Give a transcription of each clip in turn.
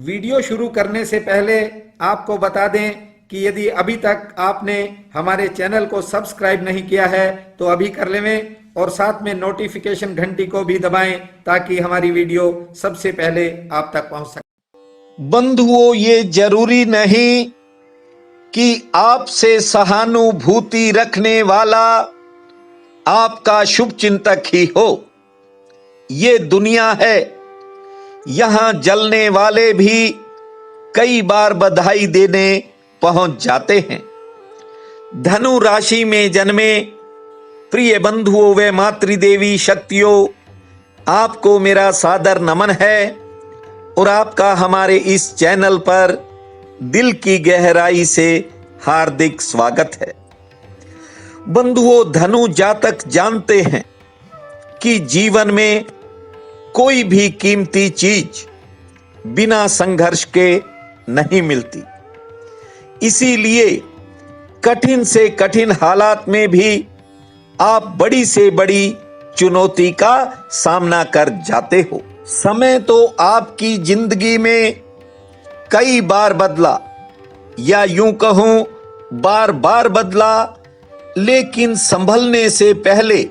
Video शुरू करने से पहले आपको बता दें कि यदि अभी तक आपने हमारे चैनल को सब्सक्राइब नहीं किया है तो अभी कर लें और साथ में नोटिफिकेशन घंटी को भी दबाएं ताकि हमारी वीडियो सबसे पहले आप तक पहुंच सके। बंधुओं, ये जरूरी नहीं कि आपसे सहानुभूति रखने वाला आपका शुभ चिंतक ही हो। ये दुनिया है, यहां जलने वाले भी कई बार बधाई देने पहुंच जाते हैं। धनु राशि में जन्मे प्रिय बंधुओं व मातृदेवी शक्तियों, आपको मेरा सादर नमन है और आपका हमारे इस चैनल पर दिल की गहराई से हार्दिक स्वागत है। बंधुओं, धनु जातक जानते हैं कि जीवन में कोई भी कीमती चीज बिना संघर्ष के नहीं मिलती। इसीलिए कठिन से कठिन हालात में भी आप बड़ी से बड़ी चुनौती का सामना कर जाते हो। समय तो आपकी जिंदगी में कई बार बदला, या यूं कहूं बार बार बदला, लेकिन संभलने से पहले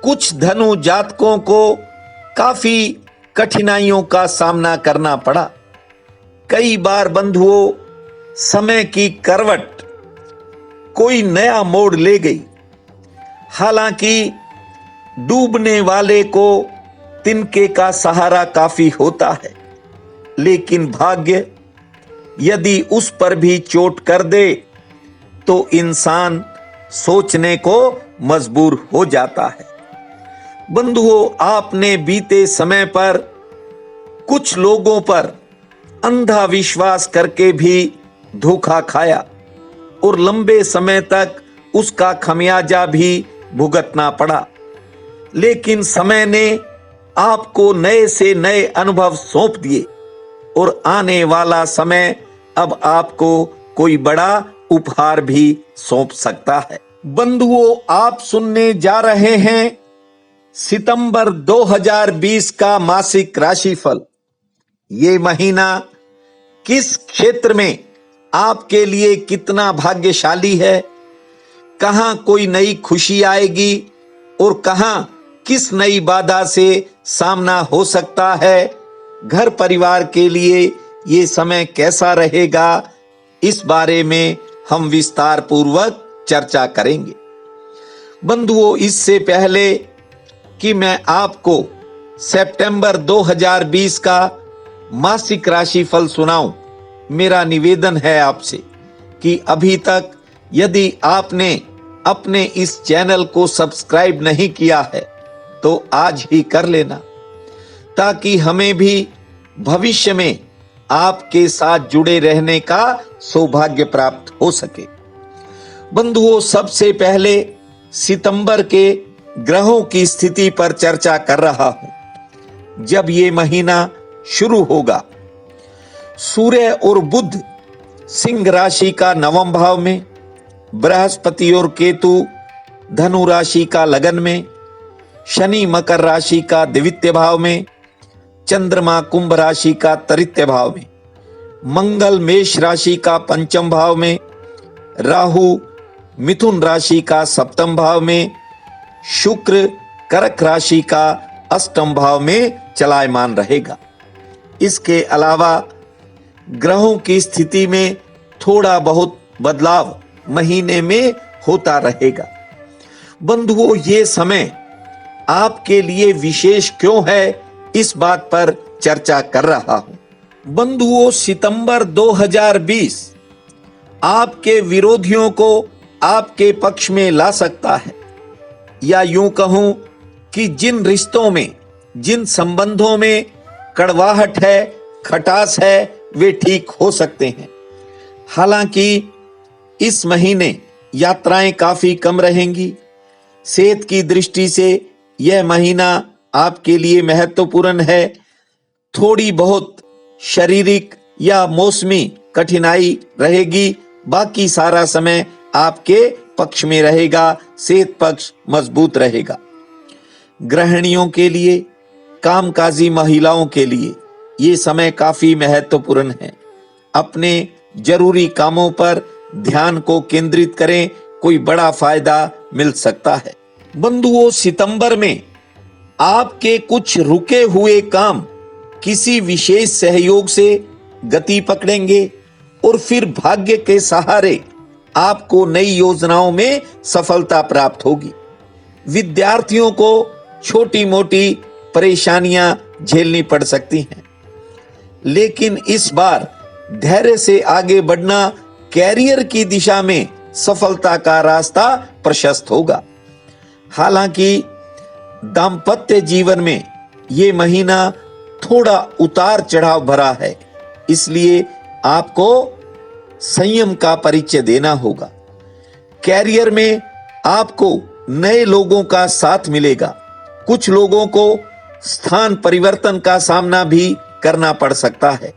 कुछ धनु जातकों को काफी कठिनाइयों का सामना करना पड़ा। कई बार बंधुओं, समय की करवट कोई नया मोड़ ले गई। हालांकि डूबने वाले को तिनके का सहारा काफी होता है, लेकिन भाग्य यदि उस पर भी चोट कर दे तो इंसान सोचने को मजबूर हो जाता है। बंधुओं, आपने बीते समय पर कुछ लोगों पर अंधा विश्वास करके भी धोखा खाया और लंबे समय तक उसका खमियाजा भी भुगतना पड़ा। लेकिन समय ने आपको नए से नए अनुभव सौंप दिए और आने वाला समय अब आपको कोई बड़ा उपहार भी सौंप सकता है। बंधुओं, आप सुनने जा रहे हैं सितंबर 2020 का मासिक राशिफल। ये महीना किस क्षेत्र में आपके लिए कितना भाग्यशाली है, कहां कोई नई खुशी आएगी और कहां किस नई बाधा से सामना हो सकता है, घर परिवार के लिए ये समय कैसा रहेगा, इस बारे में हम विस्तार पूर्वक चर्चा करेंगे। बंधुओं, इससे पहले कि मैं आपको सितंबर 2020 का मासिक राशिफल सुनाऊं, मेरा निवेदन है आपसे कि अभी तक यदि आपने अपने इस चैनल को सब्सक्राइब नहीं किया है तो आज ही कर लेना, ताकि हमें भी भविष्य में आपके साथ जुड़े रहने का सौभाग्य प्राप्त हो सके। बंधुओं, सबसे पहले सितंबर के ग्रहों की स्थिति पर चर्चा कर रहा हूं। जब ये महीना शुरू होगा, सूर्य और बुध सिंह राशि का नवम भाव में, बृहस्पति और केतु धनु राशि का लगन में, शनि मकर राशि का द्वितीय भाव में, चंद्रमा कुंभ राशि का तृतीय भाव में, मंगल मेष राशि का पंचम भाव में, राहु मिथुन राशि का सप्तम भाव में, शुक्र कर्क राशि का अष्टम भाव में चलायमान रहेगा। इसके अलावा ग्रहों की स्थिति में थोड़ा बहुत बदलाव महीने में होता रहेगा। बंधुओं, ये समय आपके लिए विशेष क्यों है, इस बात पर चर्चा कर रहा हूं। बंधुओं, सितंबर 2020 आपके विरोधियों को आपके पक्ष में ला सकता है, या यूं कहूं कि जिन रिश्तों में, जिन संबंधों में कड़वाहट है, खटास है, वे ठीक हो सकते हैं। हालांकि इस महीने यात्राएं काफी कम रहेंगी। सेहत की दृष्टि से यह महीना आपके लिए महत्वपूर्ण है। थोड़ी बहुत शारीरिक या मौसमी कठिनाई रहेगी, बाकी सारा समय आपके पक्ष में रहेगा, सेहत पक्ष मजबूत रहेगा। गृहिणियों के लिए, कामकाजी महिलाओं के लिए ये समय काफी महत्वपूर्ण है। अपने जरूरी कामों पर ध्यान को केंद्रित करें, कोई बड़ा फायदा मिल सकता है। बंधुओं, सितंबर में आपके कुछ रुके हुए काम किसी विशेष सहयोग से गति पकड़ेंगे और फिर भाग्य के सहारे आपको नई योजनाओं में सफलता प्राप्त होगी। विद्यार्थियों को छोटी मोटी परेशानियां झेलनी पड़ सकती हैं, लेकिन इस बार धैर्य से आगे बढ़ना कैरियर की दिशा में सफलता का रास्ता प्रशस्त होगा। हालांकि दांपत्य जीवन में ये महीना थोड़ा उतार चढ़ाव भरा है, इसलिए आपको संयम का परिचय देना होगा। कैरियर में आपको नए लोगों का साथ मिलेगा। कुछ लोगों को स्थान परिवर्तन का सामना भी करना पड़ सकता है।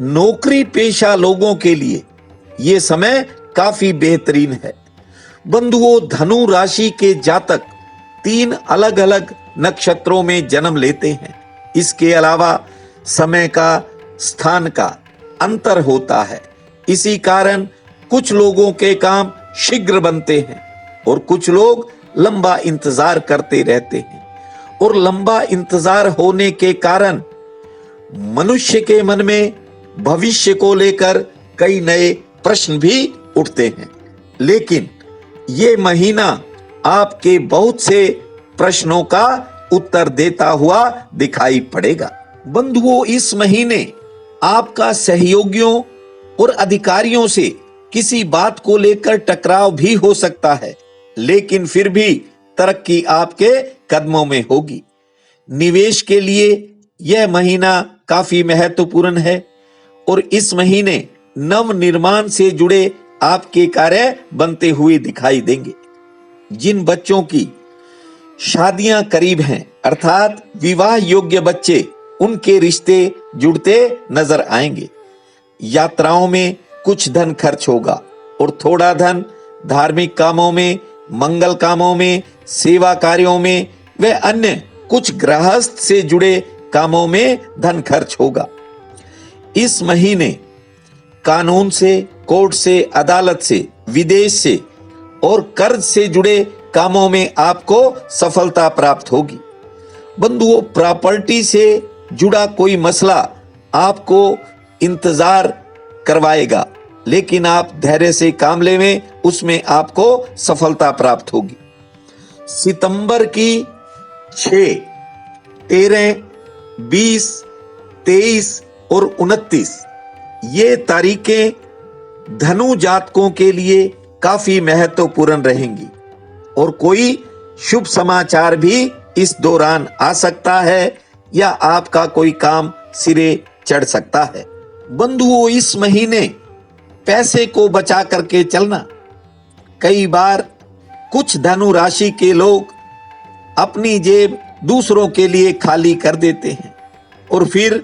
नौकरी पेशा लोगों के लिए यह समय काफी बेहतरीन है। बंधुओं, धनु राशि के जातक 3 अलग अलग नक्षत्रों में जन्म लेते हैं। इसके अलावा समय का, स्थान का अंतर होता है। इसी कारण कुछ लोगों के काम शीघ्र बनते हैं और कुछ लोग लंबा इंतजार करते रहते हैं, और लंबा इंतजार होने के कारण मनुष्य के मन में भविष्य को लेकर कई नए प्रश्न भी उठते हैं। लेकिन ये महीना आपके बहुत से प्रश्नों का उत्तर देता हुआ दिखाई पड़ेगा। बंधुओं, इस महीने आपका सहयोगियों और अधिकारियों से किसी बात को लेकर टकराव भी हो सकता है, लेकिन फिर भी तरक्की आपके कदमों में होगी। निवेश के लिए यह महीना काफी महत्वपूर्ण है और इस महीने नव निर्माण से जुड़े आपके कार्य बनते हुए दिखाई देंगे। जिन बच्चों की शादियां करीब हैं, अर्थात विवाह योग्य बच्चे, उनके रिश्ते जुड़ते नजर आएंगे। यात्राओं में कुछ धन खर्च होगा और थोड़ा धन धार्मिक कामों में, मंगल कामों में, सेवा कार्यों में व अन्य कुछ गृहस्थ से जुड़े कामों में धन खर्च होगा। इस महीने कानून से, कोर्ट से, अदालत से, विदेश से और कर्ज से जुड़े कामों में आपको सफलता प्राप्त होगी। बंधुओं, प्रॉपर्टी से जुड़ा कोई मसला आपको इंतजार करवाएगा, लेकिन आप धैर्य से काम लें, उसमें आपको सफलता प्राप्त होगी। सितंबर की 6, 13, 20, 23 और 29 ये तारीखें धनु जातकों के लिए काफी महत्वपूर्ण रहेंगी और कोई शुभ समाचार भी इस दौरान आ सकता है या आपका कोई काम सिरे चढ़ सकता है। बंधुओं, इस महीने पैसे को बचा करके चलना। कई बार कुछ धनु राशि के लोग अपनी जेब दूसरों के लिए खाली कर देते हैं और फिर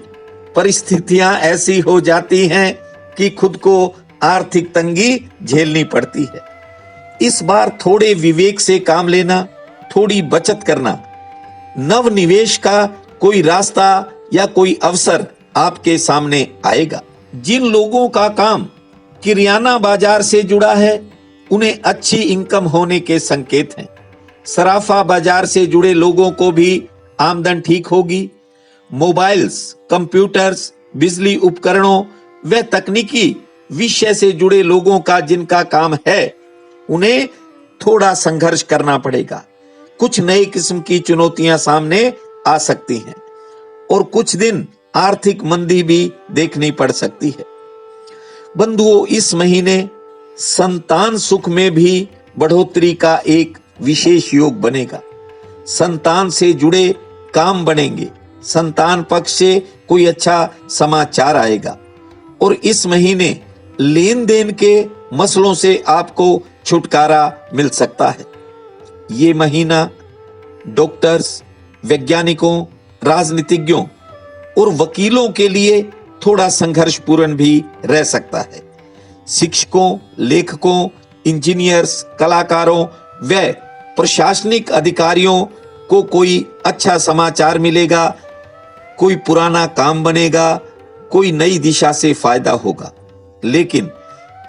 परिस्थितियां ऐसी हो जाती हैं कि खुद को आर्थिक तंगी झेलनी पड़ती है। इस बार थोड़े विवेक से काम लेना, थोड़ी बचत करना। नव निवेश का कोई रास्ता या कोई अवसर आपके सामने आएगा। जिन लोगों का काम किराना बाजार से जुड़ा है, उन्हें अच्छी इनकम होने के संकेत हैं। सराफा बाजार से जुड़े लोगों को भी आमदन ठीक होगी। मोबाइल्स, कंप्यूटर्स, बिजली उपकरणों व तकनीकी विषय से जुड़े लोगों का जिनका काम है, उन्हें थोड़ा संघर्ष करना पड़ेगा। कुछ नई किस्म की चुनौतियां सामने आ सकती हैं और कुछ दिन आर्थिक मंदी भी देखनी पड़ सकती है। बंधुओं, इस महीने संतान सुख में भी बढ़ोतरी का एक विशेष योग बनेगा। संतान से जुड़े काम बनेंगे। संतान पक्ष से कोई अच्छा समाचार आएगा और इस महीने लेन देन के मसलों से आपको छुटकारा मिल सकता है। ये महीना डॉक्टर्स, वैज्ञानिकों, राजनीतिज्ञों और वकीलों के लिए थोड़ा संघर्षपूर्ण भी रह सकता है। शिक्षकों, लेखकों, इंजीनियर्स, कलाकारों व प्रशासनिक अधिकारियों को कोई अच्छा समाचार मिलेगा कोई पुराना काम बनेगा, कोई नई दिशा से फायदा होगा। लेकिन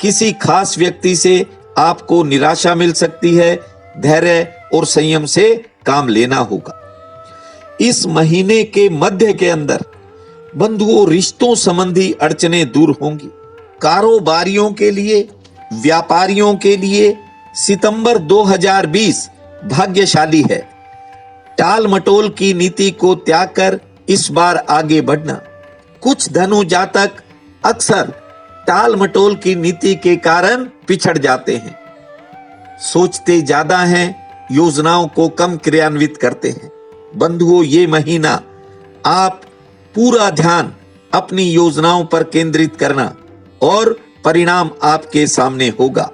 किसी खास व्यक्ति से आपको निराशा मिल सकती है। धैर्य और संयम से काम लेना होगा। इस महीने के मध्य के अंदर बंधुओं रिश्तों संबंधी अड़चनें दूर होंगी। कारोबारियों के लिए, व्यापारियों के लिए सितंबर 2020 भाग्यशाली है। टाल मटोल की नीति को त्याग कर इस बार आगे बढ़ना। कुछ धनु जातक अक्सर टाल मटोल की नीति के कारण पिछड़ जाते हैं, सोचते ज्यादा हैं, योजनाओं को कम क्रियान्वित करते हैं। बंधुओं, ये महीना आप पूरा ध्यान अपनी योजनाओं पर केंद्रित करना और परिणाम आपके सामने होगा।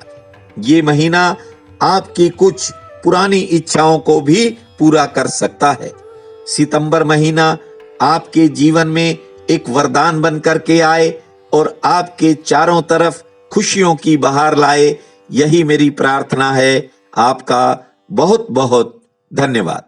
ये महीना आपकी कुछ पुरानी इच्छाओं को भी पूरा कर सकता है। सितंबर महीना आपके जीवन में एक वरदान बन करके आए और आपके चारों तरफ खुशियों की बहार लाए, यही मेरी प्रार्थना है। आपका बहुत बहुत धन्यवाद।